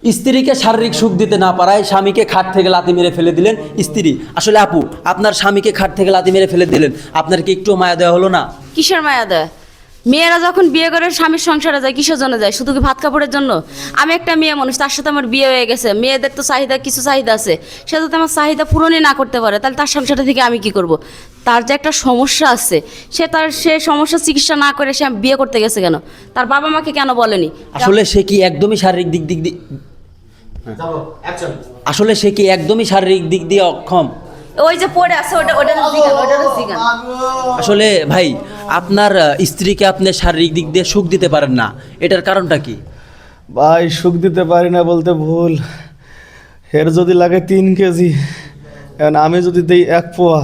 স্ত্রীকে শারীরিক সুখ দিতে না পারায় স্বামীকে খাট থেকে লাথি মেরে ফেলে দিলেন স্ত্রী। আসলে আপু, আপনার স্বামীকে খাট থেকে লাথি মেরে ফেলে দিলেন, আপনার কি একটু মায়া দেওয়া হলো না? কিসের মায়া দেয়? মেয়েরা যখন বিয়ে করে স্বামীর সংসারে যায় কিসের জন্য যায়? শুধু কি ভাত কাপড়ের জন্য? আমি একটা মেয়ে মানুষ, তার সাথে আমার বিয়ে হয়ে গেছে। মেয়েদের তো চাহিদা, কিছু চাহিদা আছে, সে যদি আমার চাহিদা পূরণই না করতে পারে তাহলে তার সংসারে থেকে আমি কি করব? তার যে একটা সমস্যা আছে, সে সমস্যার চিকিৎসা না করে সে বিয়ে করতে গেছে কেন? তার বাবা মাকে কেন বলেনি? আসলে সে কি একদমই শারীরিক দিক দিক দিয়ে আসলে সে কি একদমই শারীরিক দিক দিয়ে অক্ষম? ওই যে পড়ে আছে ওটা জিগান। আসলে ভাই, আপনার স্ত্রীকে আপনি শারীরিক দিক দিয়ে সুখ দিতে পারেন না, এটার কারণটা কি? ভাই সুখ দিতে পারি না বলতে ভুল। এর যদি লাগে 3 কেজি, এখন আমি যদি দিই 1 পোয়া,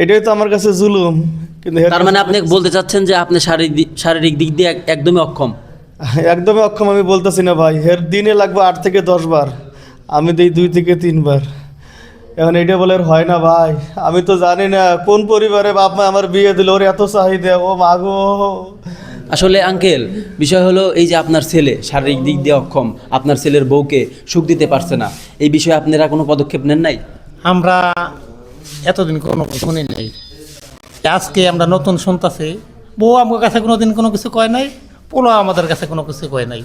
এটাই তো আমার কাছে জুলুম। কিন্তু তার মানে আপনি বলতে চাচ্ছেন যে আপনি শারীরিক দিক দিয়ে একদমই অক্ষম? একদমই অক্ষম আমি বলতেছি না ভাই। এর দিনে লাগবে 8 থেকে 10 বার, আমি দিই 2 থেকে 3 বার। এখন এটা বলে আর হয় না ভাই। আমি তো জানি না কোন পরিবারে বাপ মা আমার বিয়ে দিল, ওর এত চাহিদা, ও মাগো। আসলে আঙ্কেল, বিষয় হলো এই যে আপনার ছেলে শারীরিক দিক দিয়ে অক্ষম, আপনার ছেলের বউকে সুখ দিতে পারছে না, এই বিষয়ে আপনারা কোনো পদক্ষেপ নেন নাই? আমরা এতদিন কোনো শুনি নাই, আজকে আমরা নতুন শুনতেছি। বউ আমার কাছে কোনোদিন কোনো কিছু কয় নাই, পোলা আমাদের কাছে কোনো কিছু কয় নাই।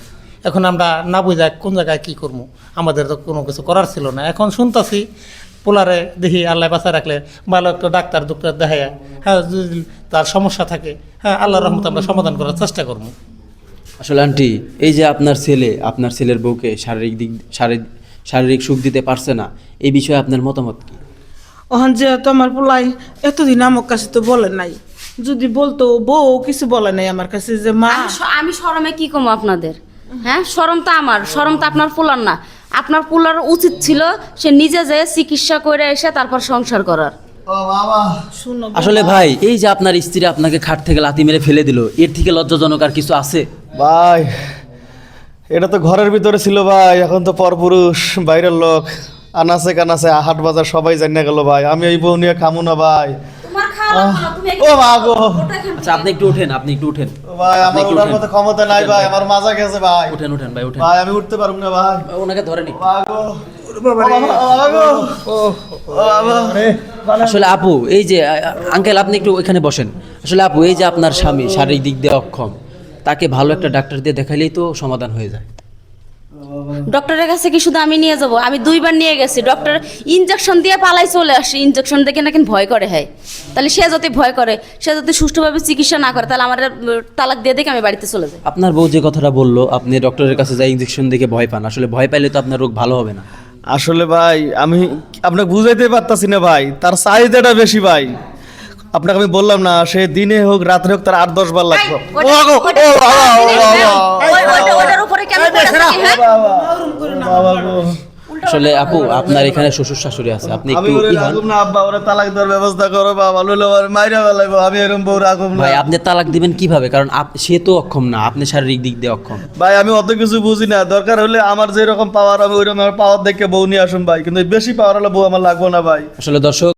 এখন আমরা না বুঝা কোন জায়গায় কী করবো, আমাদের তো কোনো কিছু করার ছিল না। এখন শুনতেছি পোলারে দেখি আল্লাহ বাঁচা রাখলে ভালো একটা ডাক্তার দেখায়, হ্যাঁ যদি তার সমস্যা থাকে, হ্যাঁ আল্লাহর রহমতে আমরা সমাধান করার চেষ্টা করবো। আসলে আন্টি, এই যে আপনার ছেলের বউকে শারীরিক সুখ দিতে পারছে না, এই বিষয়ে আপনার মতামত কি? ওখান যেহেতু আমার পোলাই এতদিন আমার কাছে তো বলে নাই, যদি বলতো বউ কিছু বলে নাই আমার কাছে যে মা। আমি শরমে কি কমো আপনাদের? হ্যাঁ, শরম তো আমার, শরম তো আপনার পোলার না। আপনার পোলার উচিত ছিল সে নিজে যেয়ে চিকিৎসা করে এসে তারপর সংসার করার। শুনো আসলে ভাই, এই যে আপনার স্ত্রী আপনাকে খাট থেকে লাথি মেরে ফেলে দিল, এর থেকে লজ্জাজনক আর কিছু আছে? ভাই এটা তো ঘরের ভিতরে ছিল ভাই, এখন তো পরপুরুষ, বাইরের লোক, আনাচে কানাচে হাট বাজার সবাই জানিয়ে গেল ভাই। আমি এই বউ নিয়ে খামু না ভাই। তোমার খাওয়া লাগবে না, তুমি ও মা গো। আচ্ছা, আপনি একটু ওঠেন। ভাই আমার ওঠার মতো ক্ষমতা নাই ভাই, আমার মাজা গেছে ভাই। ওঠেন ভাই, ওঠেন। ভাই আমি উঠতে পারবো না ভাই। ওনাকে ধরেন। মা গো। ও মা গো। ও বাবা। আসলে আপু, এই যে আঙ্কেল, আপনি একটু ওইখানে বসেন। আসলে আপু, এই যে আপনার স্বামী শারীরিক দিক দিয়ে অক্ষম, তাকে ভালো একটা ডাক্তার দিয়ে দেখাইলেই তো সমাধান হয়ে যায়। ডক্টরের কাছে কি শুধু আমি নিয়ে যাব? আমি 2 বার নিয়ে গেছি, ডক্টর ইনজেকশন দিয়ে পালাই চলে আসে। ইনজেকশন দেখে নাকি ভয় করে। হয় তাহলে সে যদি ভয় করে, সে যদি সুষ্ঠুভাবে চিকিৎসা না করে, তাহলে আমার তালাক দিয়ে দেখে আমি বাড়িতে চলে যাই। আপনার বউ যে কথাটা বললো, আপনি ডক্টরের কাছে যাই ইনজেকশন দেখে ভয় পান, আসলে ভয় পাইলে তো আপনার রোগ ভালো হবে না। আসলে ভাই আমি আপনাকে বুঝাইতে পারতাছি না ভাই, তার চাহিদাটা বেশি ভাই। আপনাকে আমি বললাম না, সে দিনে হোক রাত্রে হোক তার 8-10 বার লাগবে। ওটার উপরে কেন পড়ে থাকি? হ্যাঁ, বাবা গো। আসলে আপু, আপনার এখানে শ্বশুর শাশুড়ি আছে, আপনি আমি একটু ওরে রাখুম না আব্বা, ওরে তালাক দেওয়ার ব্যবস্থা করো বাবা, লইলে ওরে মাইরা ফেলাইবো। আমি এরকম বউ রাখুম না ভাই। আপনি তালাক দিবেন কিভাবে? কারণ সে তো অক্ষম না, আপনি শারীরিক দিক দিয়ে অক্ষম। ভাই। আমি অত কিছু বুঝি না, দরকার হলে আমার যেরকম পাওয়ার আমি ওইরকম পাওয়ার দেখে বউ নিয়ে আসুন ভাই, কিন্তু বেশি পাওয়ার হলে বউ আমার লাগবো না ভাই। আসলে দর্শক,